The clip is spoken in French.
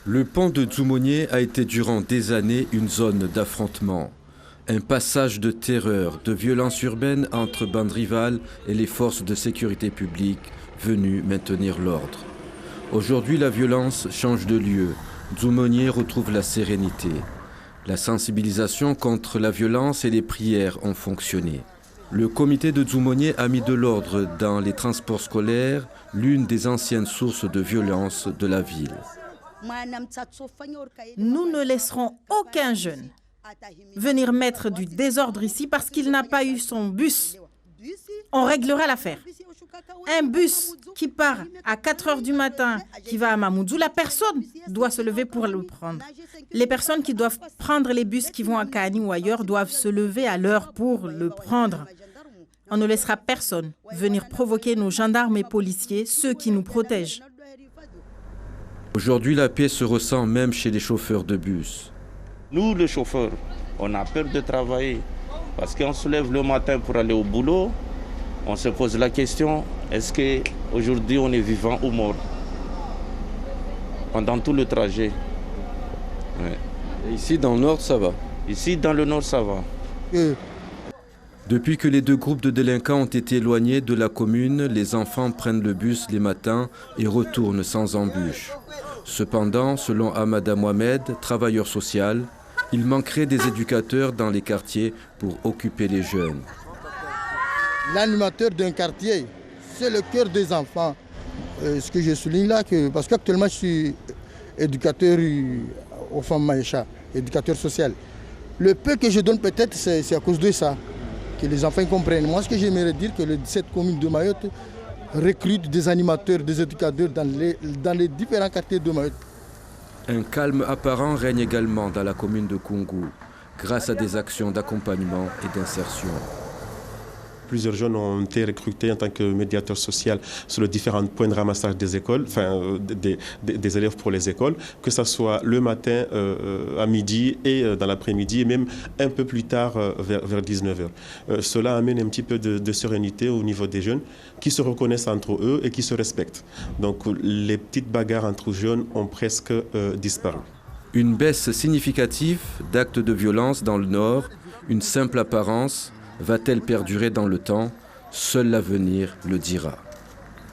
Le pont de Dzoumogné a été durant des années une zone d'affrontement. Un passage de terreur, de violence urbaine entre bandes rivales et les forces de sécurité publique venues maintenir l'ordre. Aujourd'hui, la violence change de lieu. Dzoumogné retrouve la sérénité. La sensibilisation contre la violence et les prières ont fonctionné. Le comité de Dzoumogné a mis de l'ordre dans les transports scolaires, l'une des anciennes sources de violence de la ville. Nous ne laisserons aucun jeune venir mettre du désordre ici parce qu'il n'a pas eu son bus. On réglera l'affaire. Un bus qui part à 4 heures du matin, qui va à Mamoudzou, la personne doit se lever pour le prendre. Les personnes qui doivent prendre les bus qui vont à Kani ou ailleurs doivent se lever à l'heure pour le prendre. On ne laissera personne venir provoquer nos gendarmes et policiers, ceux qui nous protègent. Aujourd'hui, la paix se ressent même chez les chauffeurs de bus. Nous, les chauffeurs, on a peur de travailler parce qu'on se lève le matin pour aller au boulot. On se pose la question, est-ce qu'aujourd'hui on est vivant ou mort pendant tout le trajet? Ouais. Et ici, dans le nord, ça va? Ici, dans le nord, ça va. Depuis que les deux groupes de délinquants ont été éloignés de la commune, les enfants prennent le bus les matins et retournent sans embûche. Cependant, selon Amada Mohamed, travailleur social, il manquerait des éducateurs dans les quartiers pour occuper les jeunes. L'animateur d'un quartier, c'est le cœur des enfants. Ce que je souligne là, parce qu'actuellement je suis éducateur aux femmes Maïcha, éducateur social. Le peu que je donne peut-être, c'est à cause de ça, que les enfants comprennent. Moi, ce que j'aimerais dire, que cette commune de Mayotte recrute des animateurs, des éducateurs dans les différents quartiers de Mayotte. Un calme apparent règne également dans la commune de Koungou, grâce à des actions d'accompagnement et d'insertion. Plusieurs jeunes ont été recrutés en tant que médiateurs sociaux sur les différents points de ramassage des écoles, des élèves pour les écoles, que ce soit le matin, à midi et dans l'après-midi, et même un peu plus tard vers 19h. Cela amène un petit peu de sérénité au niveau des jeunes qui se reconnaissent entre eux et qui se respectent. Donc les petites bagarres entre jeunes ont presque disparu. Une baisse significative d'actes de violence dans le nord, une simple apparence, va-t-elle perdurer dans le temps? Seul l'avenir le dira.